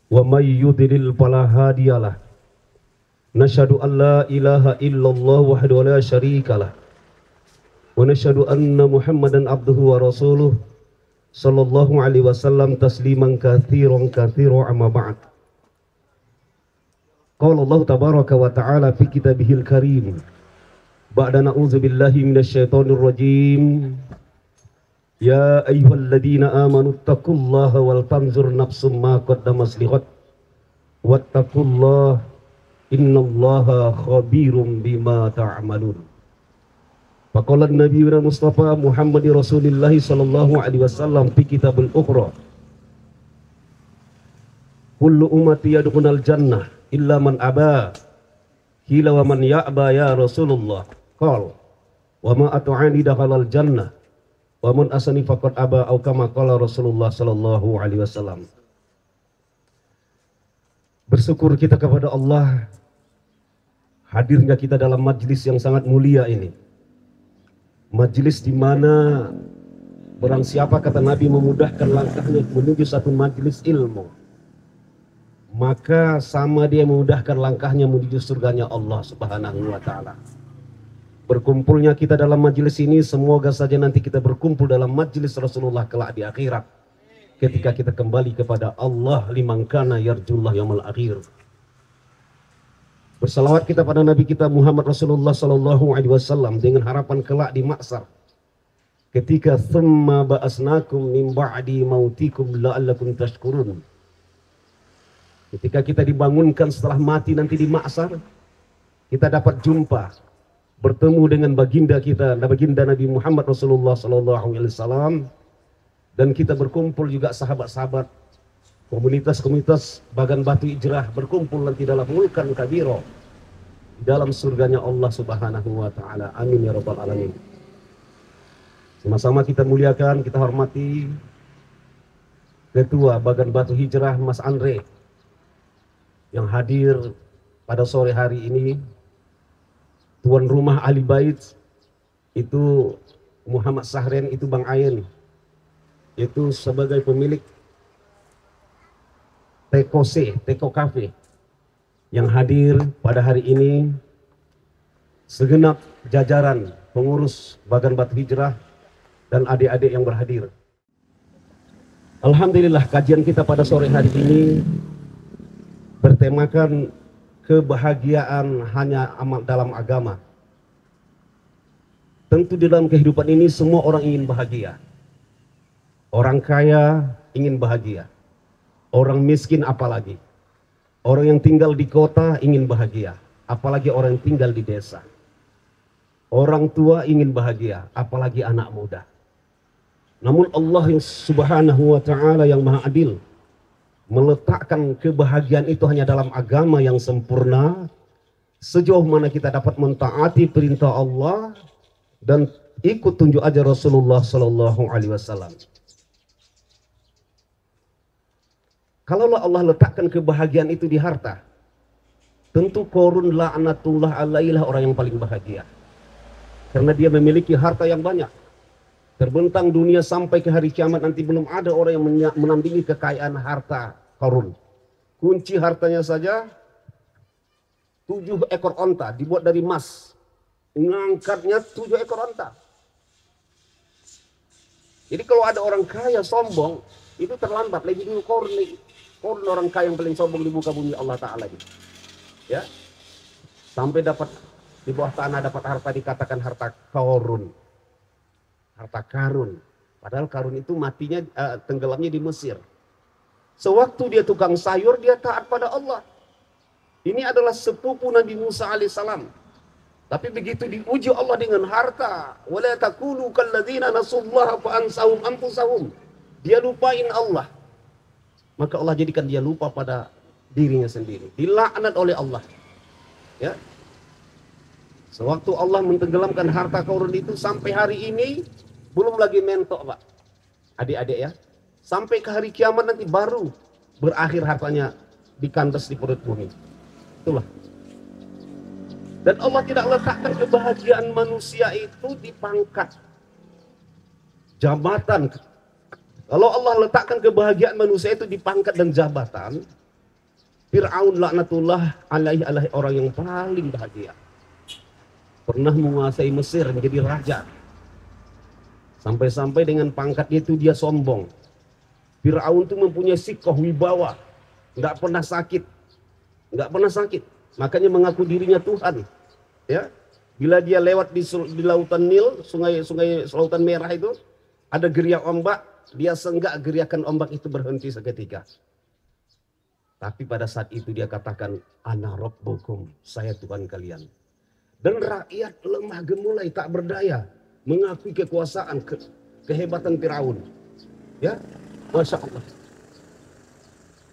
Wa may yudlil fala hadiyalah. Nashhadu an la ilaha illallah wahdahu la syarikalah. Wa nashhadu anna Muhammadan abduhu wa rasuluh sallallahu alaihi wasallam tasliman katsiran amma ba'd. Qala Allah tabaraka wa ta'ala fi kitabihil karim. Ba'da na'udzu billahi minasyaitonir rajim. Ya ayyuhalladzina amanu taqullaha wal tanzur nafsum ma qaddamat lighad wattaqullaha innallaha khabirum bima ta'malun. Faqala an-nabiyyu Mustafa Muhammad Rasulillah sallallahu alaihi wasallam fi kitabul ukhra. Kullu ummati yadkhulul jannah illa man aba. Qila wa man ya'ba ya Rasulullah? Qala wa ma ata'ani dakhalal jannah wa man asani faqad aba au kama qala Rasulullah sallallahu alaihi wasallam. Bersyukur kita kepada Allah hadirnya kita dalam majlis yang sangat mulia ini. Majlis di mana barang siapa kata Nabi memudahkan langkahnya menuju satu majlis ilmu, maka sama dia memudahkan langkahnya menuju surganya Allah Subhanahu wa taala. Berkumpulnya kita dalam majelis ini, semoga saja nanti kita berkumpul dalam majelis Rasulullah kelak di akhirat, ketika kita kembali kepada Allah, liman kana yarjullah yaumul akhir. Bersalawat kita pada Nabi kita Muhammad Rasulullah sallallahu alaihi wasallam dengan harapan kelak di mahsyar, ketika tsumma ba'asnakum min ba'di mautikum la'allakum tashkurun. Ketika kita dibangunkan setelah mati nanti di mahsyar, kita dapat jumpa bertemu dengan baginda kita, baginda Nabi Muhammad Rasulullah sallallahu alaihi wasallam, dan kita berkumpul juga sahabat-sahabat komunitas-komunitas Bagan Batu Hijrah berkumpul nanti dalam mulkan kabiro di dalam surganya Allah Subhanahu wa taala. Amin ya rabbal alamin. Sama-sama kita muliakan, kita hormati Ketua Bagan Batu Hijrah Mas Andre yang hadir pada sore hari ini. Tuan rumah ahli bait itu Muhammad Sahren, itu Bang Ayen, itu sebagai pemilik Teko Cafe yang hadir pada hari ini, segenap jajaran pengurus Bagan Batu Hijrah dan adik-adik yang berhadir. Alhamdulillah, kajian kita pada sore hari ini bertemakan kebahagiaan hanya amal dalam agama. Tentu di dalam kehidupan ini semua orang ingin bahagia. Orang kaya ingin bahagia. Orang miskin apalagi. Orang yang tinggal di kota ingin bahagia. Apalagi orang yang tinggal di desa. Orang tua ingin bahagia. Apalagi anak muda. Namun Allah yang subhanahu wa ta'ala yang maha adil meletakkan kebahagiaan itu hanya dalam agama yang sempurna. Sejauh mana kita dapat mentaati perintah Allah dan ikut tunjuk ajar Rasulullah sallallahu alaihi wasallam. Kalaulah Allah letakkan kebahagiaan itu di harta, tentu Qarun la'natullah alaihi orang yang paling bahagia. Karena dia memiliki harta yang banyak. Terbentang dunia sampai ke hari kiamat nanti belum ada orang yang menandingi kekayaan harta Qarun. Kunci hartanya saja 7 ekor onta dibuat dari emas. Ngangkatnya 7 ekor onta. Jadi kalau ada orang kaya sombong, itu terlambat. Lagi dulu Qarun orang kaya yang paling sombong di muka bumi Allah Ta'ala. Ya, sampai dapat di bawah tanah dapat harta dikatakan harta Qarun. Harta karun. Padahal karun itu matinya, tenggelamnya di Mesir. Sewaktu dia tukang sayur, dia taat pada Allah. Ini adalah sepupu Nabi Musa alaihissalam. Tapi begitu diuji Allah dengan harta, wala takunu kalladzina nasullaha fa ansahum anfusahum. Dia lupain Allah. Maka Allah jadikan dia lupa pada dirinya sendiri. Dilaknat oleh Allah. Ya. Sewaktu Allah mentenggelamkan harta Qarun itu, sampai hari ini belum lagi mentok, Pak. Adik-adik ya. Sampai ke hari kiamat nanti baru berakhir hartanya dikandas di perut bumi. Itulah. Dan Allah tidak letakkan kebahagiaan manusia itu di pangkat, jabatan. Kalau Allah letakkan kebahagiaan manusia itu di pangkat dan jabatan, Fir'aun laknatullah alaihi adalah orang yang paling bahagia. Pernah menguasai Mesir, menjadi raja. Sampai-sampai dengan pangkatnya itu dia sombong. Fir'aun itu mempunyai sikoh wibawa, nggak pernah sakit, nggak pernah sakit. Makanya mengaku dirinya Tuhan. Ya, bila dia lewat di lautan Nil, sungai Lautan Merah itu, ada geriak ombak, dia senggak geriakan ombak itu berhenti seketika. Tapi pada saat itu dia katakan, ana rabbukum, saya Tuhan kalian. Dan rakyat lemah gemulai, tak berdaya, mengakui kekuasaan, kehebatan Firaun. Ya, Masya Allah.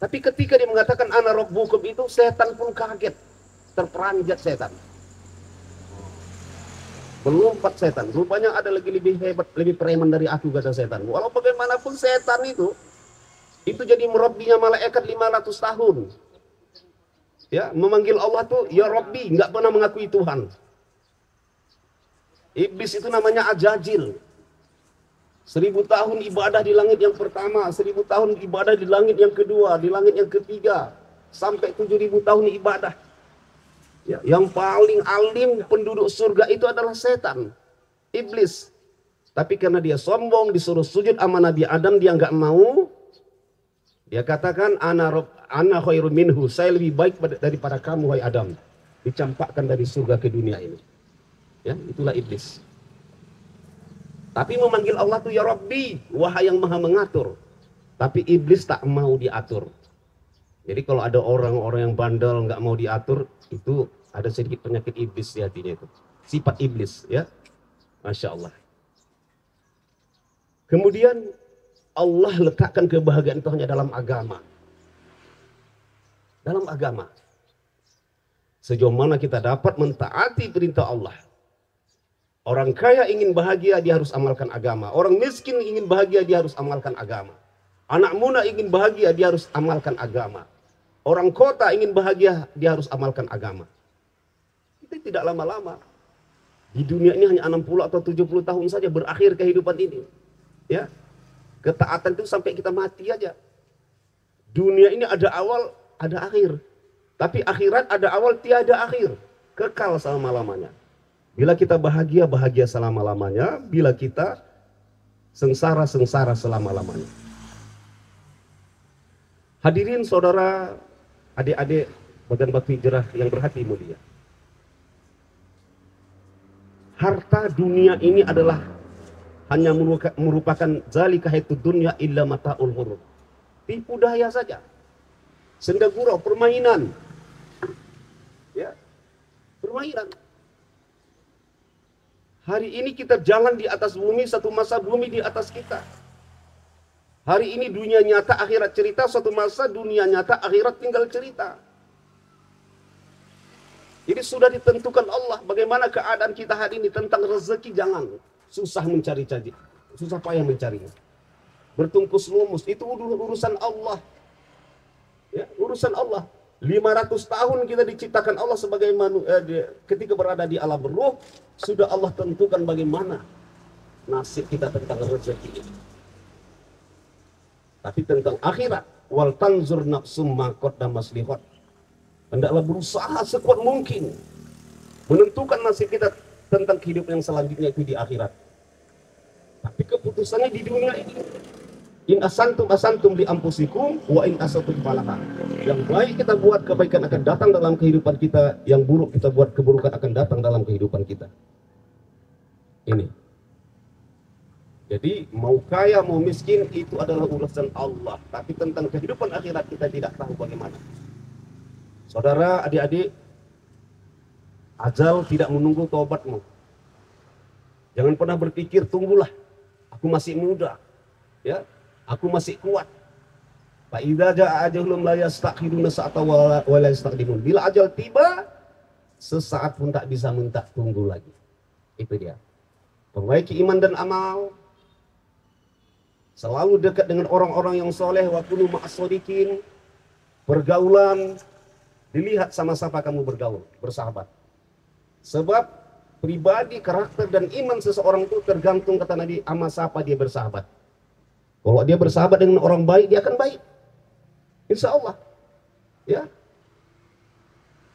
Tapi ketika dia mengatakan ana rabbukum itu, setan pun kaget, terperanjat setan. Melompat setan, rupanya ada lagi lebih hebat, lebih preman dari aku, kata setan. Walau bagaimanapun setan itu jadi merabbinya malaikat 500 tahun. Ya, memanggil Allah tuh ya Rabbi, nggak pernah mengakui Tuhan. Iblis itu namanya Ajajil. 1000 tahun ibadah di langit yang pertama, 1000 tahun ibadah di langit yang kedua, di langit yang ketiga, sampai 7000 tahun ibadah. Ya, yang paling alim penduduk surga itu adalah setan, iblis. Tapi karena dia sombong, disuruh sujud sama Nabi Adam, dia nggak mau. Dia katakan ana khairum minhu, saya lebih baik daripada kamu wahai Adam. Dicampakkan dari surga ke dunia ini. Ya, itulah iblis. Tapi memanggil Allah tuh ya Rabbi, wahai yang maha mengatur. Tapi iblis tak mau diatur. Jadi kalau ada orang-orang yang bandel nggak mau diatur, itu ada sedikit penyakit iblis di hatinya itu. Sifat iblis, ya. Masya Allah. Kemudian Allah letakkan kebahagiaan itu hanya dalam agama. Dalam agama. Sejauh mana kita dapat mentaati perintah Allah. Orang kaya ingin bahagia, dia harus amalkan agama. Orang miskin ingin bahagia, dia harus amalkan agama. Anak muda ingin bahagia, dia harus amalkan agama. Orang kota ingin bahagia, dia harus amalkan agama. Itu tidak lama-lama. Di dunia ini hanya 60 atau 70 tahun saja berakhir kehidupan ini. Ya. Ketaatan itu sampai kita mati aja. Dunia ini ada awal, ada akhir. Tapi akhirat ada awal, tiada akhir. Kekal selama-lamanya. Bila kita bahagia, bahagia selama-lamanya. Bila kita sengsara, sengsara selama-lamanya. Hadirin saudara, adik-adik bagian bakti hijrah yang berhati mulia. Harta dunia ini adalah hanya merupakan zalika hayatud dunya illa mataul ghurur. Tipu daya saja. Senda gurau, permainan. Ya. Permainan. Hari ini kita jalan di atas bumi, satu masa bumi di atas kita. Hari ini dunia nyata, akhirat cerita, suatu masa dunia nyata, akhirat tinggal cerita. Jadi sudah ditentukan Allah bagaimana keadaan kita hari ini. Tentang rezeki jangan susah mencari-cari, susah payah mencarinya. Bertungkus lumus, itu urusan Allah. Ya, urusan Allah. 500 tahun kita diciptakan Allah sebagai manusia, ketika berada di alam ruh, sudah Allah tentukan bagaimana nasib kita tentang rezeki. Tapi tentang akhirat, wal tanzur nafsum ma qaddamat lighad. Hendaklah berusaha sekuat mungkin menentukan nasib kita tentang kehidupan yang selanjutnya itu di akhirat. Tapi keputusannya di dunia ini. In asantum asantum li anfusikum wa in asatum falaha. Yang baik kita buat, kebaikan akan datang dalam kehidupan kita. Yang buruk kita buat, keburukan akan datang dalam kehidupan kita. Ini. Jadi mau kaya mau miskin itu adalah urusan Allah. Tapi tentang kehidupan akhirat kita tidak tahu bagaimana. Saudara, adik-adik, ajal tidak menunggu taubatmu. Jangan pernah berpikir tunggulah, aku masih muda, ya, aku masih kuat. Fa idza jaa ajalum la yastakhiruna sa'ata wa la yastaqdimun. Bila ajal tiba, sesaat pun tak bisa minta tunggu lagi. Itu dia. Perbaiki iman dan amal. Selalu dekat dengan orang-orang yang soleh, wa kunu ma'as shodiqin. Pergaulan, dilihat sama siapa kamu bergaul, bersahabat. Sebab pribadi, karakter, dan iman seseorang itu tergantung, kata Nabi, sama siapa dia bersahabat. Kalau dia bersahabat dengan orang baik, dia akan baik. Insya Allah. Ya.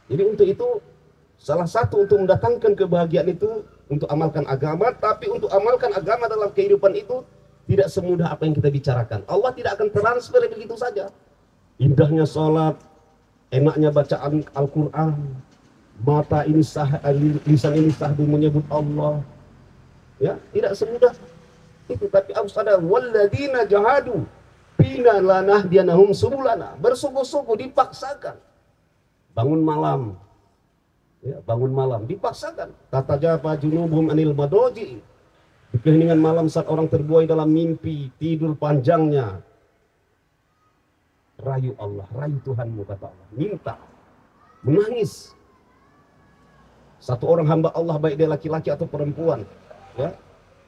Jadi untuk itu, salah satu untuk mendatangkan kebahagiaan itu, untuk amalkan agama, tapi untuk amalkan agama dalam kehidupan itu, tidak semudah apa yang kita bicarakan. Allah tidak akan transfer begitu saja. Indahnya sholat, enaknya bacaan Al-Quran, mata ini sah, lisan ini sahdu menyebut Allah. Ya, tidak semudah itu, tapi harus ada walladzina jahadu fina lanahdiyanahum subulana. Bersungguh-sungguh dipaksakan. Bangun malam. Ya, bangun malam dipaksakan. Tatajafa junubuhum anil madoji. Di keheningan malam saat orang terbuai dalam mimpi, tidur panjangnya. Rayu Allah, rayu Tuhanmu, kata Allah. Minta, menangis. Satu orang hamba Allah, baik dia laki-laki atau perempuan, ya,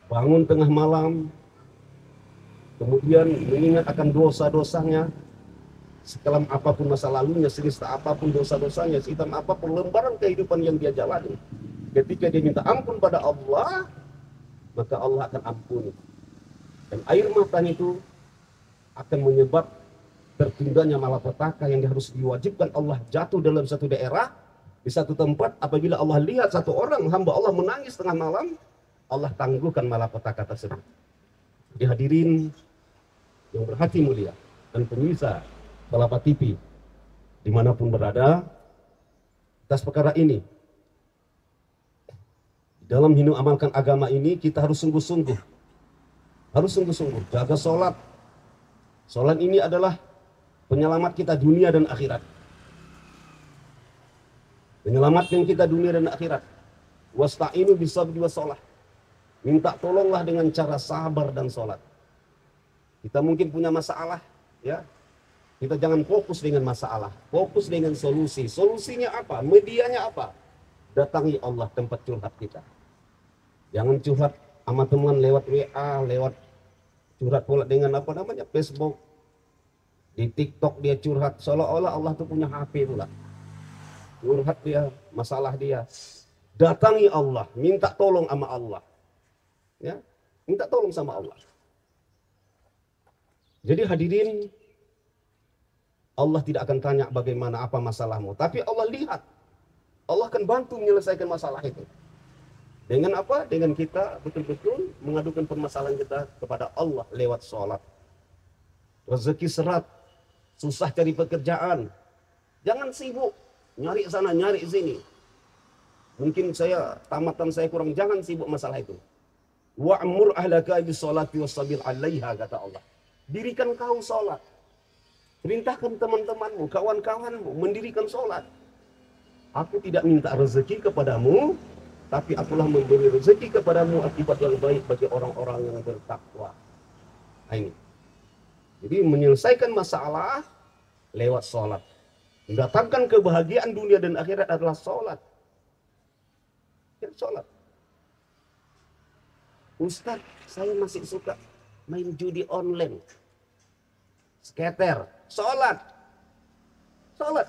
bangun tengah malam, kemudian mengingat akan dosa-dosanya, sekelam apapun masa lalunya, senista apapun dosa-dosanya, sehitam apapun lembaran kehidupan yang dia jalani. Ketika dia minta ampun pada Allah, maka Allah akan ampuni. Dan air matanya itu akan menyebab tertundanya malapetaka yang harus diwajibkan Allah jatuh dalam satu daerah, di satu tempat. Apabila Allah lihat satu orang hamba Allah menangis tengah malam, Allah tangguhkan malapetaka tersebut. Jadi hadirin yang berhati mulia dan pemirsa Palapa TV dimanapun berada, atas perkara ini, dalam hidup amalkan agama ini kita harus sungguh-sungguh, jaga sholat. Sholat ini adalah penyelamat kita dunia dan akhirat. Menyelamatkan kita dunia dan akhirat. Wasta'inu bisabri wassalah. Minta tolonglah dengan cara sabar dan sholat. Kita mungkin punya masalah, ya. Kita jangan fokus dengan masalah, fokus dengan solusi. Solusinya apa? Medianya apa? Datangi Allah tempat curhat kita. Jangan curhat sama teman lewat WA, lewat curhat pula dengan apa namanya Facebook. Di TikTok dia curhat, seolah-olah Allah tuh punya HP pula. Curhat dia, masalah dia. Datangi Allah, minta tolong sama Allah. Ya, minta tolong sama Allah. Jadi hadirin, Allah tidak akan tanya bagaimana apa masalahmu, tapi Allah lihat. Allah akan bantu menyelesaikan masalah itu. Dengan apa? Dengan kita betul-betul mengadukan permasalahan kita kepada Allah lewat sholat. Rezeki serat, susah cari pekerjaan, jangan sibuk nyari sana nyari sini. Mungkin tamatan saya kurang, jangan sibuk masalah itu. Wa'mur ahlaka bis-sholati wastabir 'alaiha, kata Allah. Dirikan kau sholat. Perintahkan teman-temanmu, kawan-kawanmu mendirikan sholat. Aku tidak minta rezeki kepadamu, tapi akulah memberi rezeki kepadamu akibat yang baik bagi orang-orang yang bertakwa. Nah, ini. Jadi menyelesaikan masalah lewat sholat. Mendatangkan kebahagiaan dunia dan akhirat adalah sholat. Ya, sholat. Ustaz, saya masih suka main judi online. Skater. Sholat. Sholat.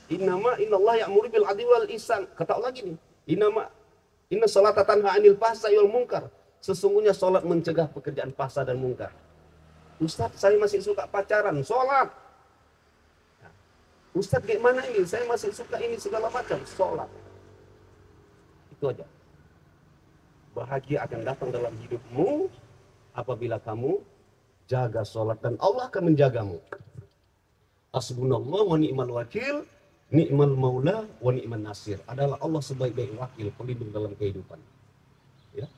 Innallah ya'muru bil 'adli wal ihsan. Kata Allah gini. Inna sholata tanha 'anil fahsya'i wal munkar. Sesungguhnya sholat mencegah pekerjaan fahsya dan munkar. Ustaz, saya masih suka pacaran, sholat. Ustaz, gimana ini? Saya masih suka ini segala macam, sholat. Itu aja. Bahagia akan datang dalam hidupmu apabila kamu jaga sholat, dan Allah akan menjagamu. Hasbunallah wa ni'mal wakil, ni'mal maula wa ni'man nasir. Adalah Allah sebaik-baik wakil, pelindung dalam kehidupan. Ya.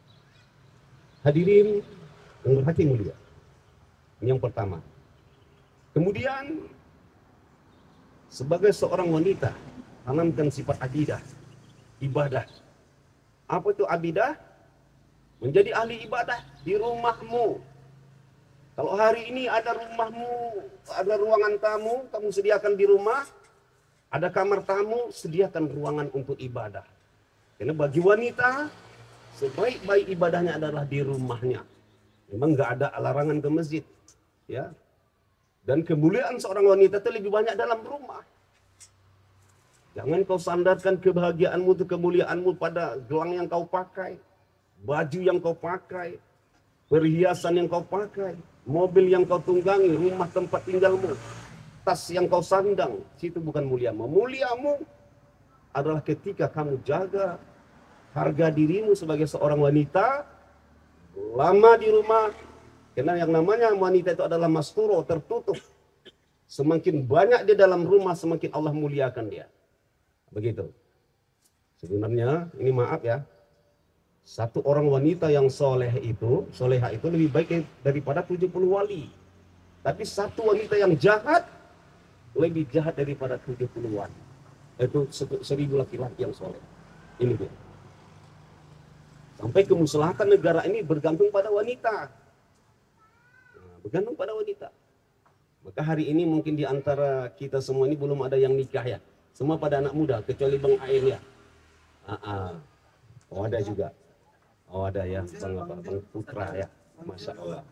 Hadirin yang berhati mulia. Ini yang pertama. Kemudian sebagai seorang wanita, tanamkan sifat abidah, ibadah. Apa itu abidah? Menjadi ahli ibadah di rumahmu. Kalau hari ini ada rumahmu, ada ruangan tamu, kamu sediakan di rumah, ada kamar tamu, sediakan ruangan untuk ibadah. Karena bagi wanita, sebaik-baik ibadahnya adalah di rumahnya. Memang nggak ada larangan ke masjid. Ya, dan kemuliaan seorang wanita itu lebih banyak dalam rumah. Jangan kau sandarkan kebahagiaanmu, kemuliaanmu pada gelang yang kau pakai, baju yang kau pakai, perhiasan yang kau pakai, mobil yang kau tunggangi, rumah tempat tinggalmu, tas yang kau sandang. Situ bukan muliamu. Muliamu adalah ketika kamu jaga harga dirimu sebagai seorang wanita, lama di rumah. Karena yang namanya wanita itu adalah masturo, tertutup. Semakin banyak dia dalam rumah, semakin Allah muliakan dia. Begitu. Sebenarnya, ini maaf ya, satu orang wanita yang soleha itu lebih baik daripada 70 wali. Tapi satu wanita yang jahat, lebih jahat daripada 70 wali. Itu 1000 laki-laki yang soleh. Ini dia. Sampai kemuslahatan negara ini bergantung pada wanita. Nah, bergantung pada wanita. Maka hari ini mungkin di antara kita semua ini belum ada yang nikah ya. Semua pada anak muda, kecuali Bang Ain ya. Oh ada juga. Oh ada ya, Bang Putra ya. Masya Allah.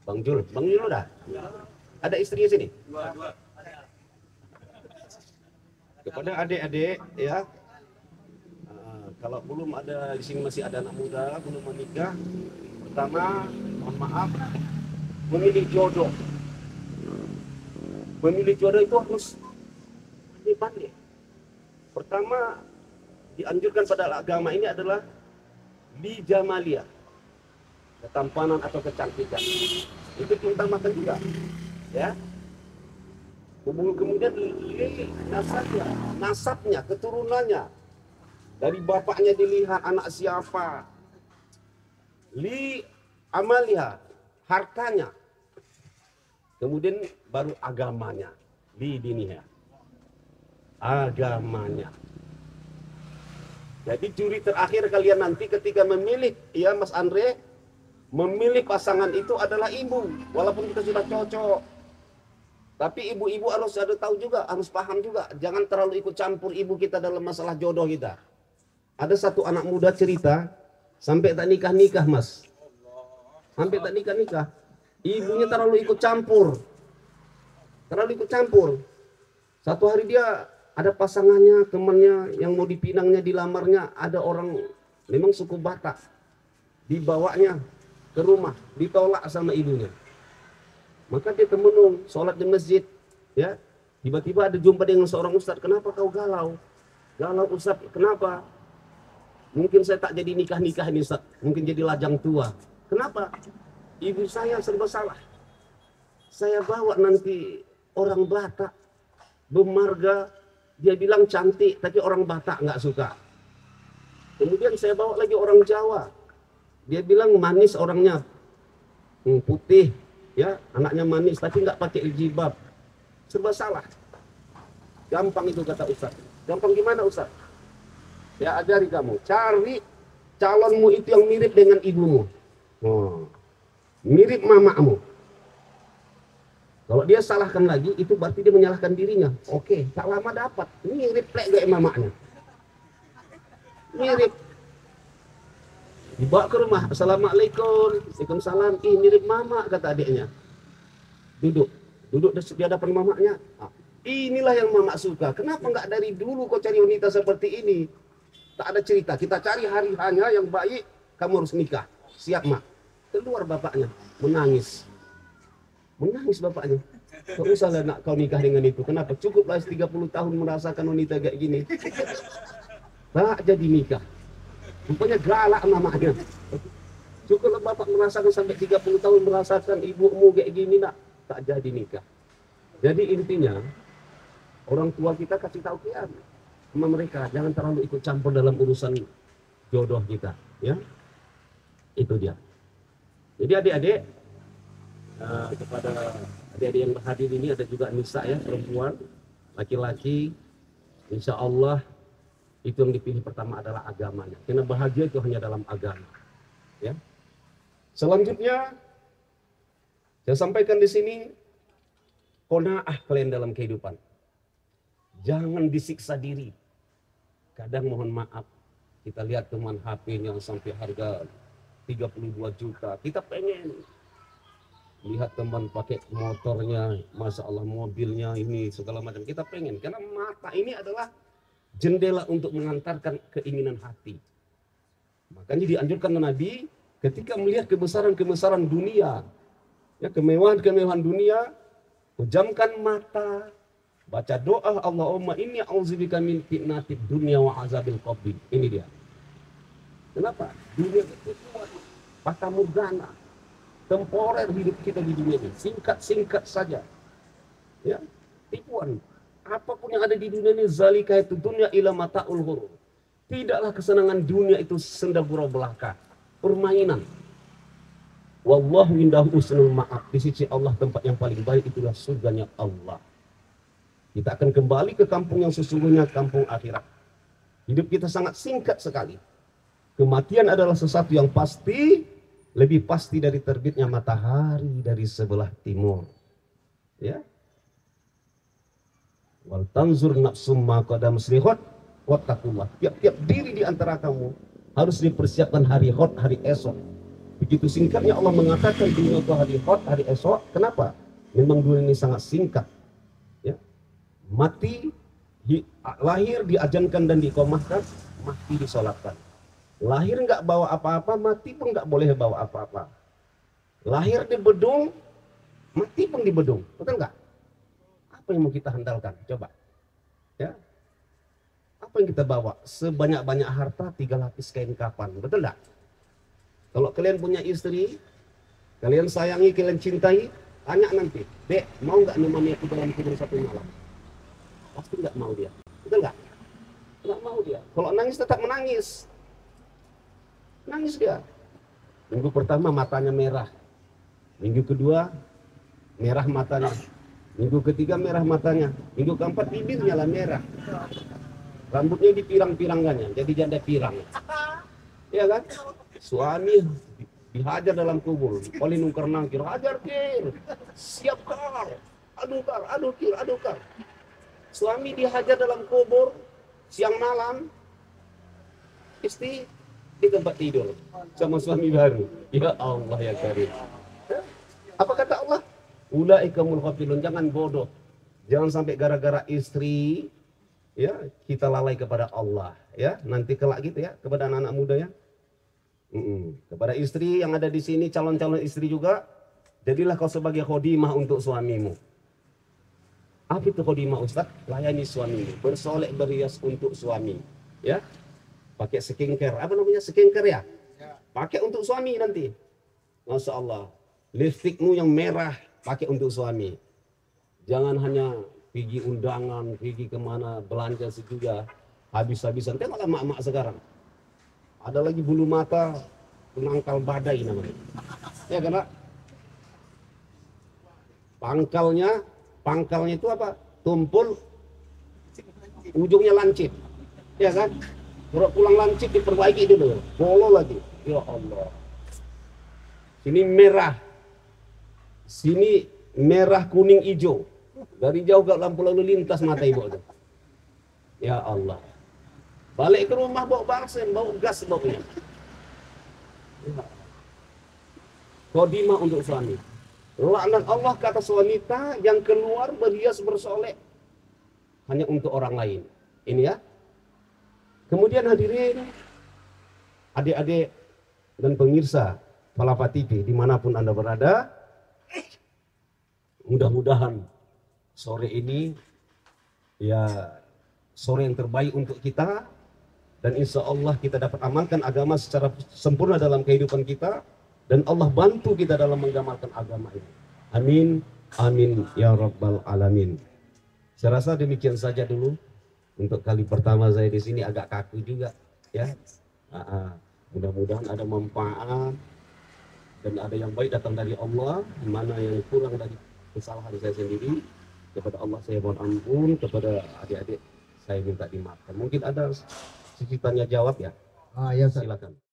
Bang Jul udah? Ada istrinya sini? Dua. Kepada adik-adik ya, kalau belum ada di sini masih ada anak muda belum menikah, pertama mohon maaf, memilih jodoh. Memilih jodoh itu harus pandai-pandai. Pertama dianjurkan pada agama ini adalah li jamalia, ketampanan atau kecantikan. Itu diutamakan juga, ya. Kemudian nasabnya, keturunannya. Dari bapaknya dilihat anak siapa. Li amaliha, hartanya. Kemudian baru agamanya. Li diniha, agamanya. Jadi curi terakhir kalian nanti ketika memilih, ya Mas Andre, memilih pasangan itu adalah ibu. Walaupun kita sudah cocok. Tapi ibu-ibu harus ada tahu juga, harus paham juga. Jangan terlalu ikut campur ibu kita dalam masalah jodoh kita. Ada satu anak muda cerita, sampai tak nikah-nikah Mas. Sampai tak nikah-nikah. Ibunya terlalu ikut campur. Satu hari dia ada pasangannya, temannya yang mau dipinangnya, dilamarnya, ada orang memang suku Batak. Dibawanya ke rumah, ditolak sama ibunya. Maka dia temenung, sholat di masjid, ya. Tiba-tiba ada jumpa dengan seorang ustadz. Kenapa kau galau? Galau ustadz, kenapa? Mungkin saya tak jadi nikah-nikah ini ustadz. Mungkin jadi lajang tua. Kenapa? Ibu saya serba salah. Saya bawa nanti orang Batak, bermarga. Dia bilang cantik, tapi orang Batak nggak suka. Kemudian saya bawa lagi orang Jawa. Dia bilang manis orangnya, putih. Ya, anaknya manis tapi nggak pakai jilbab. Serba salah. Gampang itu kata Ustaz. Gampang gimana Ustaz? Ya ajari kamu. Cari calonmu itu yang mirip dengan ibumu. Oh, mirip mamamu. Kalau dia salahkan lagi, itu berarti dia menyalahkan dirinya. Oke, tak lama dapat. Mirip kayak mamanya. Mirip. Dibawa ke rumah, assalamualaikum, waalaikumsalam, mirip mama kata adiknya. Duduk di hadapan mamanya. Inilah yang mama suka. Kenapa nggak dari dulu kau cari wanita seperti ini? Tak ada cerita. Kita cari hari hanya yang baik. Kamu harus nikah. Siap mak. Keluar bapaknya, menangis bapaknya. Kau usah lah nak kau nikah dengan itu. Kenapa? Cukuplah 30 tahun merasakan wanita kayak gini. Tak jadi nikah. Rupanya galak mamanya. Cukuplah bapak merasakan sampai 30 tahun merasakan ibumu kayak gini nak. Tak jadi nikah. Jadi intinya orang tua kita kasih tahu kita sama mereka, jangan terlalu ikut campur dalam urusan jodoh kita, ya. Itu dia. Jadi adik-adik, kepada adik-adik yang hadir ini ada juga nisa ya, perempuan, laki-laki, insya Allah itu yang dipilih pertama adalah agamanya. Karena bahagia itu hanya dalam agama. Ya. Selanjutnya, saya sampaikan di sini, qanaah kalian dalam kehidupan. Jangan disiksa diri. Kadang mohon maaf, kita lihat teman HP yang sampai harga 32 juta. Kita pengen lihat teman pakai motornya, Masya Allah mobilnya ini segala macam. Kita pengen, karena mata ini adalah jendela untuk mengantarkan keinginan hati. Makanya dianjurkan Nabi ketika melihat kebesaran-kebesaran dunia, ya, kemewahan-kemewahan dunia, pejamkan mata, Baca doa Allahumma inni a'udzubika min fitnatid dunya wa azabil qabr. Ini dia. Kenapa? Dunia itu fata morgana, temporer hidup kita di dunia ini, singkat-singkat saja. Ya, tipuan. Apapun yang ada di dunia ini, zalika itu dunia ila mataul ghurur. Tidaklah kesenangan dunia itu senda gurau belaka, permainan. Wallahu indahu husnul ma'ab. Di sisi Allah tempat yang paling baik itulah surganya Allah. Kita akan kembali ke kampung yang sesungguhnya, kampung akhirat. Hidup kita sangat singkat sekali. Kematian adalah sesuatu yang pasti, lebih pasti dari terbitnya matahari dari sebelah timur. Ya. Wal tanzur nafsum ma qaddamat lighad wattaqullah. Tiap-tiap diri di antara kamu harus dipersiapkan hari hot, hari esok. Begitu singkatnya Allah mengatakan dunia itu hari hot, hari esok. Kenapa? Memang dunia ini sangat singkat. Ya. Mati, lahir diajankan dan diiqamahkan, mati disolatkan. Lahir nggak bawa apa-apa, mati pun nggak boleh bawa apa-apa. Lahir di bedung, mati pun di bedung, betul nggak? Apa yang mau kita handalkan? Coba, ya. Apa yang kita bawa? Sebanyak-banyak harta, 3 lapis kain kapan, betul nggak? Kalau kalian punya istri, kalian sayangi, kalian cintai, tanya nanti, Dek, mau nggak nemani aku dalam tidur 1 malam? Pasti nggak mau dia, betul nggak? Nggak mau dia. Kalau nangis tetap menangis. Nangis dia. Minggu pertama matanya merah. Minggu kedua merah matanya. Minggu ketiga merah matanya. Minggu keempat bibirnya lah merah. Rambutnya dipirang-pirangkannya. Jadi janda pirang. Iya kan? Suami dihajar dalam kubur. Oleh nungker nangkir. Hajar kir. Siap kar. Aduh kar. Aduh kir. Aduh kar. Suami dihajar dalam kubur. Siang malam. Istri di tempat tidur sama suami baru. Ya Allah ya Karim. Apa kata Allah? Ulaikumul ghafilun. Jangan bodoh. Jangan sampai gara-gara istri ya kita lalai kepada Allah ya. Nanti kelak gitu ya kepada anak-anak muda ya. Kepada istri yang ada di sini, calon-calon istri juga, jadilah kau sebagai khodimah untuk suamimu. Apa itu khodimah Ustaz? Layani suamimu, bersolek berias untuk suami ya. Pakai skincare, apa namanya skincare ya? Pakai untuk suami nanti. Masya Allah. Lipstikmu yang merah, pakai untuk suami. Jangan hanya pergi undangan, pergi kemana, belanja sejuta, habis-habisan. Tengoklah mak-mak sekarang. Ada lagi bulu mata, penangkal badai namanya. Ya karena pangkalnya itu apa? Tumpul, ujungnya lancip. Ya kan? Kalau pulang lancip diperbaiki dulu, bolo lagi. Ya Allah. Sini merah, sini merah kuning hijau. Dari jauh gak lampu lalu lintas mata ibu itu. Ya Allah. Balik ke rumah bau barsen, bau gas baunya. Ya. Khodimah untuk suami. Laknat Allah ke atas wanita yang keluar berhias bersolek hanya untuk orang lain. Ini ya. Kemudian hadirin, adik-adik dan pemirsa Palapa TV dimanapun Anda berada, mudah-mudahan sore ini ya sore yang terbaik untuk kita, dan insya Allah kita dapat amalkan agama secara sempurna dalam kehidupan kita, dan Allah bantu kita dalam mengamalkan agama ini. Amin, amin ya rabbal alamin. Saya rasa demikian saja dulu. Untuk kali pertama saya di sini agak kaku juga, ya. Mudah-mudahan ada manfaat dan ada yang baik datang dari Allah. Mana yang kurang dari kesalahan saya sendiri, kepada Allah saya mohon ampun, kepada adik-adik saya minta dimaafkan. Mungkin ada sisi tanya jawab ya. Ya, silakan.